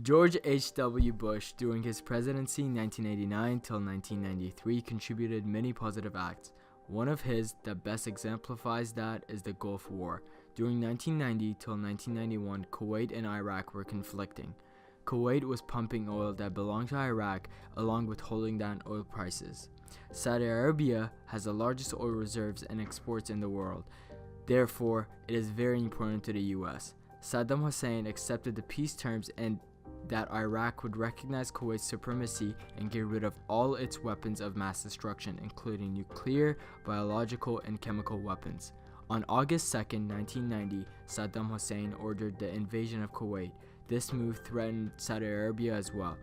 George H.W. Bush, during his presidency 1989 till 1993, contributed many positive acts. One of his that best exemplifies that is the Gulf War. During 1990 till 1991, Kuwait and Iraq were conflicting. Kuwait was pumping oil that belonged to Iraq, along with holding down oil prices. Saudi Arabia has the largest oil reserves and exports in the world. Therefore, it is very important to the U.S. Saddam Hussein accepted the peace terms and that Iraq would recognize Kuwait's supremacy and get rid of all its weapons of mass destruction, including nuclear, biological, and chemical weapons. On August 2, 1990, Saddam Hussein ordered the invasion of Kuwait. This move threatened Saudi Arabia as well.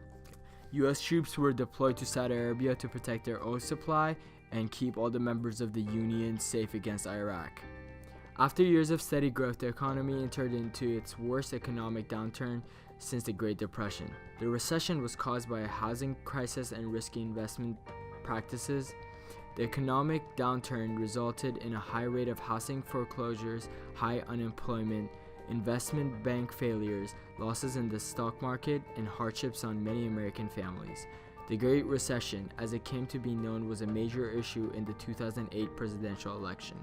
U.S. troops were deployed to Saudi Arabia to protect their oil supply and keep all the members of the Union safe against Iraq. After years of steady growth, the economy entered into its worst economic downturn since the Great Depression. The recession was caused by a housing crisis and risky investment practices. The economic downturn resulted in a high rate of housing foreclosures, high unemployment, investment bank failures, losses in the stock market, and hardships on many American families. The Great Recession, as it came to be known, was a major issue in the 2008 presidential election.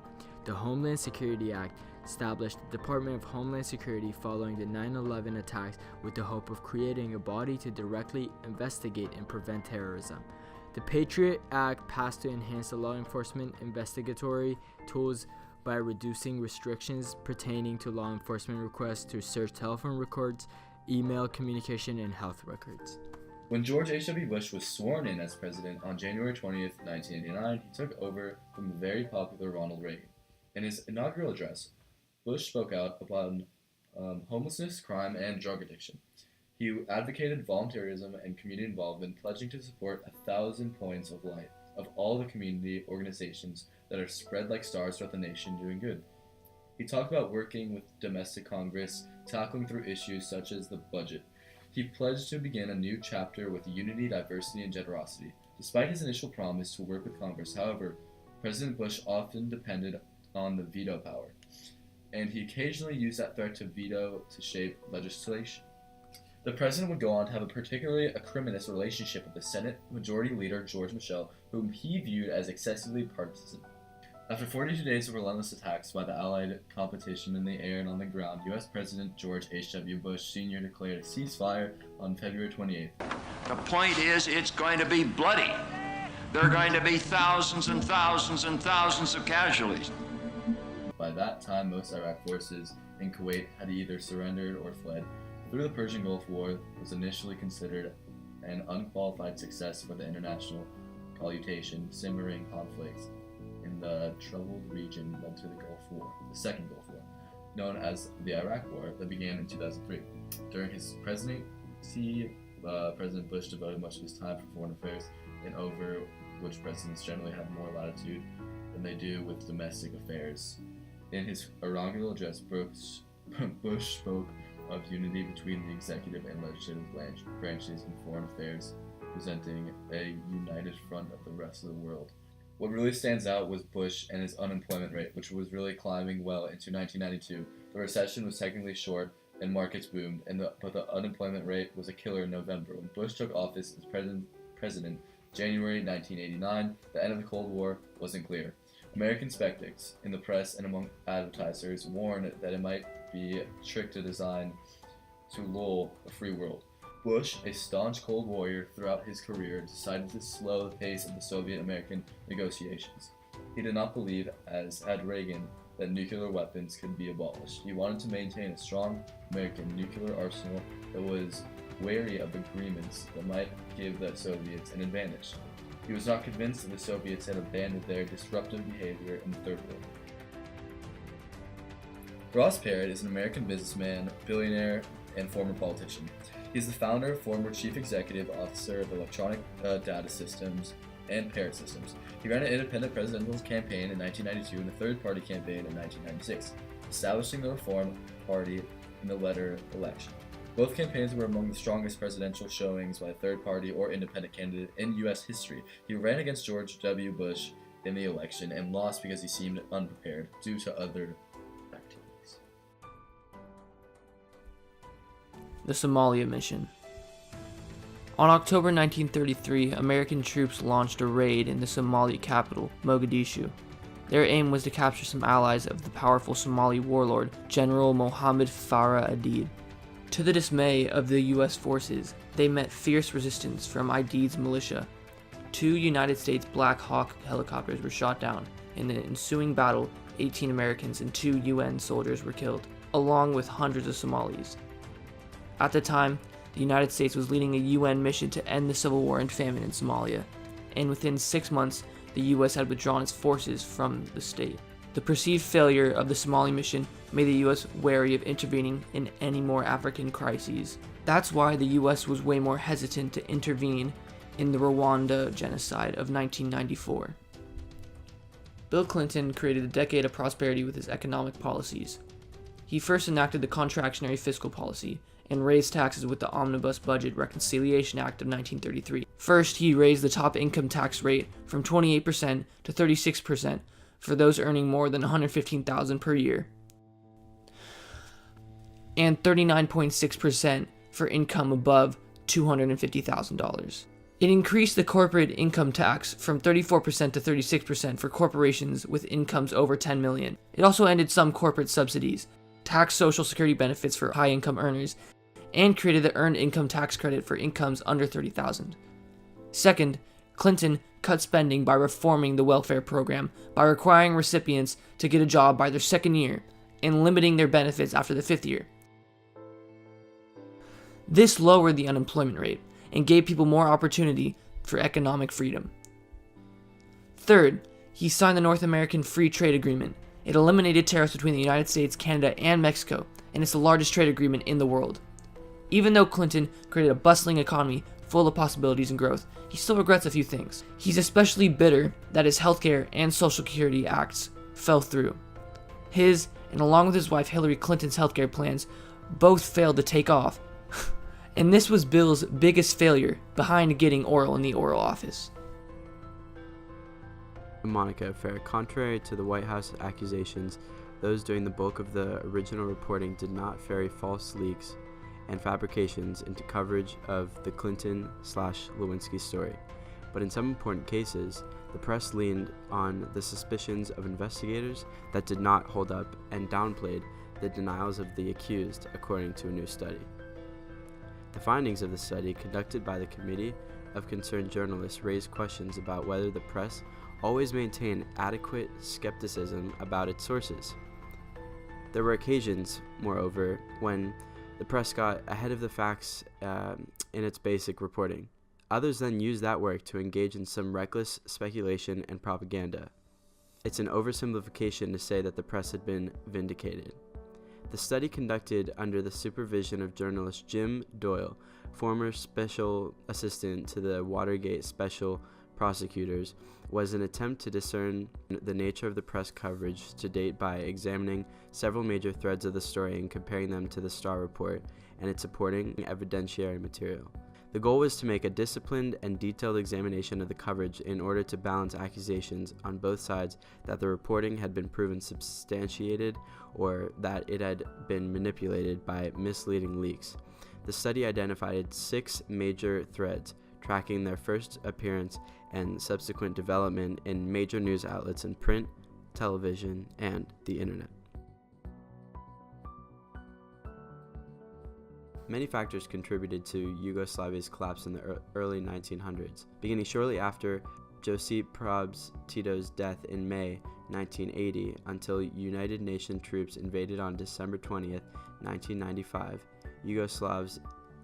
The Homeland Security Act established the Department of Homeland Security following the 9/11 attacks with the hope of creating a body to directly investigate and prevent terrorism. The Patriot Act passed to enhance the law enforcement investigatory tools by reducing restrictions pertaining to law enforcement requests to search telephone records, email communication, and health records. When George H.W. Bush was sworn in as president on January 20th, 1989, he took over from the very popular Ronald Reagan. In his inaugural address, Bush spoke out about homelessness, crime, and drug addiction. He advocated volunteerism and community involvement, pledging to support 1,000 points of light of all the community organizations that are spread like stars throughout the nation doing good. He talked about working with domestic Congress, tackling through issues such as the budget. He pledged to begin a new chapter with unity, diversity, and generosity. Despite his initial promise to work with Congress, however, President Bush often depended on the veto power, and he occasionally used that threat to veto to shape legislation. The president would go on to have a particularly acrimonious relationship with the Senate Majority Leader George Mitchell, whom he viewed as excessively partisan. After 42 days of relentless attacks by the Allied competition in the air and on the ground, U.S. President George H.W. Bush Sr. declared a ceasefire on February 28th. The point is, it's going to be bloody. There are going to be thousands and thousands and thousands of casualties. By that time, most Iraq forces in Kuwait had either surrendered or fled. Through the Persian Gulf War was initially considered an unqualified success for the international coalition. Simmering conflicts in the troubled region led to the Gulf War, the Second Gulf War, known as the Iraq War, that began in 2003. During his presidency, President Bush devoted much of his time for foreign affairs, and over which presidents generally have more latitude than they do with domestic affairs. In his inaugural address, Bush spoke of unity between the executive and legislative branches in foreign affairs, presenting a united front of the rest of the world. What really stands out was Bush and his unemployment rate, which was really climbing well into 1992. The recession was technically short and markets boomed, but the unemployment rate was a killer in November. When Bush took office as president January 1989, the end of the Cold War wasn't clear. American skeptics in the press and among advertisers warned that it might be a trick to design to lull a free world. Bush, a staunch Cold Warrior throughout his career, decided to slow the pace of the Soviet-American negotiations. He did not believe, as had Reagan, that nuclear weapons could be abolished. He wanted to maintain a strong American nuclear arsenal that was wary of agreements that might give the Soviets an advantage. He was not convinced that the Soviets had abandoned their disruptive behavior in the Third World. Ross Perot is an American businessman, billionaire, and former politician. He is the founder, former chief executive officer of Electronic Data Systems and Parrot Systems. He ran an independent presidential campaign in 1992 and a third-party campaign in 1996, establishing the Reform Party in the latter election. Both campaigns were among the strongest presidential showings by a third-party or independent candidate in U.S. history. He ran against George W. Bush in the election and lost because he seemed unprepared due to other activities. The Somalia Mission. On October 1933, American troops launched a raid in the Somali capital, Mogadishu. Their aim was to capture some allies of the powerful Somali warlord, General Mohammed Farah Aidid. To the dismay of the U.S. forces, they met fierce resistance from Aidid's militia. 2 United States Black Hawk helicopters were shot down. In the ensuing battle, 18 Americans and 2 UN soldiers were killed, along with hundreds of Somalis. At the time, the United States was leading a UN mission to end the civil war and famine in Somalia, and within 6 months, the U.S. had withdrawn its forces from the state. The perceived failure of the Somali mission made the U.S. wary of intervening in any more African crises. That's why the U.S. was way more hesitant to intervene in the Rwanda genocide of 1994. Bill Clinton created a decade of prosperity with his economic policies. He first enacted the contractionary fiscal policy and raised taxes with the Omnibus Budget Reconciliation Act of 1933. First, he raised the top income tax rate from 28% to 36% for those earning more than $115,000 per year, and 39.6% for income above $250,000. It increased the corporate income tax from 34% to 36% for corporations with incomes over $10 million. It also ended some corporate subsidies, taxed Social Security benefits for high-income earners, and created the Earned Income Tax Credit for incomes under $30,000. Second, Clinton cut spending by reforming the welfare program by requiring recipients to get a job by their second year and limiting their benefits after the 5th year. This lowered the unemployment rate and gave people more opportunity for economic freedom. Third, he signed the North American Free Trade Agreement. It eliminated tariffs between the United States, Canada, and Mexico, and it's the largest trade agreement in the world. Even though Clinton created a bustling economy full of possibilities and growth, he still regrets a few things. He's especially bitter that his healthcare and Social Security acts fell through. His, and along with his wife Hillary Clinton's healthcare plans, both failed to take off. And this was Bill's biggest failure behind getting Oral in the Oral Office. The Monica affair. Contrary to the White House accusations, those doing the bulk of the original reporting did not ferry false leaks and fabrications into coverage of the Clinton/Lewinsky story. But in some important cases, the press leaned on the suspicions of investigators that did not hold up and downplayed the denials of the accused, according to a new study. The findings of the study, conducted by the Committee of Concerned Journalists, raised questions about whether the press always maintained adequate skepticism about its sources. There were occasions, moreover, when the press got ahead of the facts in its basic reporting. Others then used that work to engage in some reckless speculation and propaganda. It's an oversimplification to say that the press had been vindicated. The study, conducted under the supervision of journalist Jim Doyle, former special assistant to the Watergate special prosecutors, was an attempt to discern the nature of the press coverage to date by examining several major threads of the story and comparing them to the Starr report and its supporting evidentiary material. The goal was to make a disciplined and detailed examination of the coverage in order to balance accusations on both sides that the reporting had been proven substantiated or that it had been manipulated by misleading leaks. The study identified 6 major threads, tracking their first appearance and subsequent development in major news outlets in print, television, and the internet. Many factors contributed to Yugoslavia's collapse in the early 1900s, beginning shortly after Josip Broz Tito's death in May 1980 until United Nations troops invaded on December 20th, 1995. Yugoslavs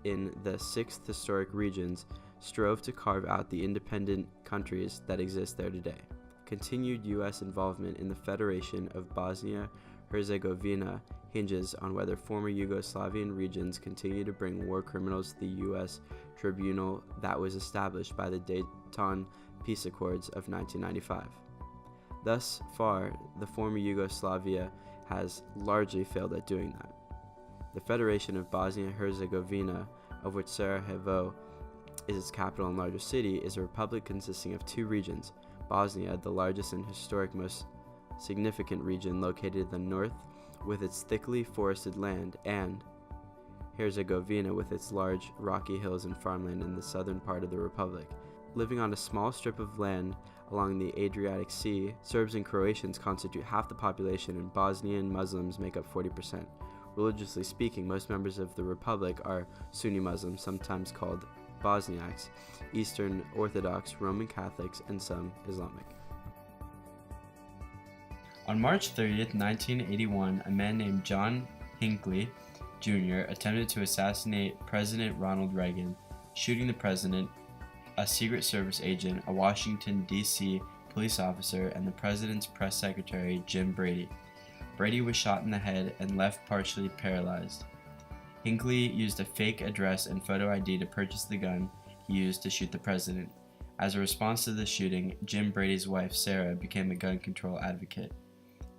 in the 6 historic regions strove to carve out the independent countries that exist there today. Continued U.S. involvement in the Federation of Bosnia-Herzegovina hinges on whether former Yugoslavian regions continue to bring war criminals to the U.S. tribunal that was established by the Dayton Peace Accords of 1995. Thus far, the former Yugoslavia has largely failed at doing that. The Federation of Bosnia-Herzegovina, of which Sarajevo is its capital and largest city, is a republic consisting of 2 regions. Bosnia, the largest and historic most significant region located in the north with its thickly forested land, and Herzegovina with its large rocky hills and farmland in the southern part of the republic. Living on a small strip of land along the Adriatic Sea, Serbs and Croatians constitute half the population and Bosnian Muslims make up 40%. Religiously speaking, most members of the republic are Sunni Muslims, sometimes called Bosniaks, Eastern Orthodox, Roman Catholics, and some Islamic. On March 30th, 1981, a man named John Hinckley Jr. attempted to assassinate President Ronald Reagan, shooting the president, a Secret Service agent, a Washington, D.C. police officer, and the president's press secretary, Jim Brady. Brady was shot in the head and left partially paralyzed. Hinckley used a fake address and photo ID to purchase the gun he used to shoot the president. As a response to the shooting, Jim Brady's wife, Sarah, became a gun control advocate.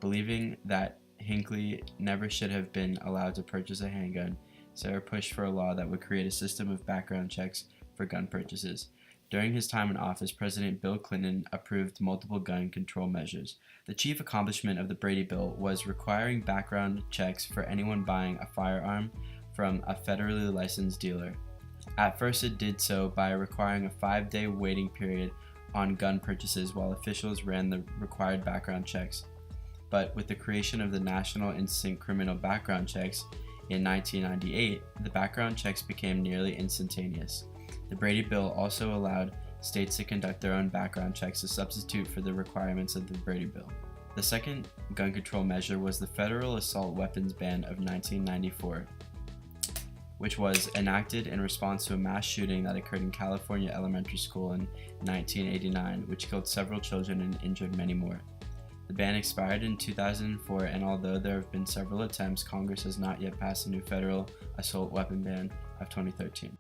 Believing that Hinckley never should have been allowed to purchase a handgun, Sarah pushed for a law that would create a system of background checks for gun purchases. During his time in office, President Bill Clinton approved multiple gun control measures. The chief accomplishment of the Brady Bill was requiring background checks for anyone buying a firearm from a federally licensed dealer. At first, it did so by requiring a 5-day waiting period on gun purchases while officials ran the required background checks. But with the creation of the National Instant Criminal Background Checks in 1998, the background checks became nearly instantaneous. The Brady Bill also allowed states to conduct their own background checks to substitute for the requirements of the Brady Bill. The second gun control measure was the Federal Assault Weapons Ban of 1994, which was enacted in response to a mass shooting that occurred in California Elementary School in 1989, which killed several children and injured many more. The ban expired in 2004, and although there have been several attempts, Congress has not yet passed a new federal assault weapon ban of 2013.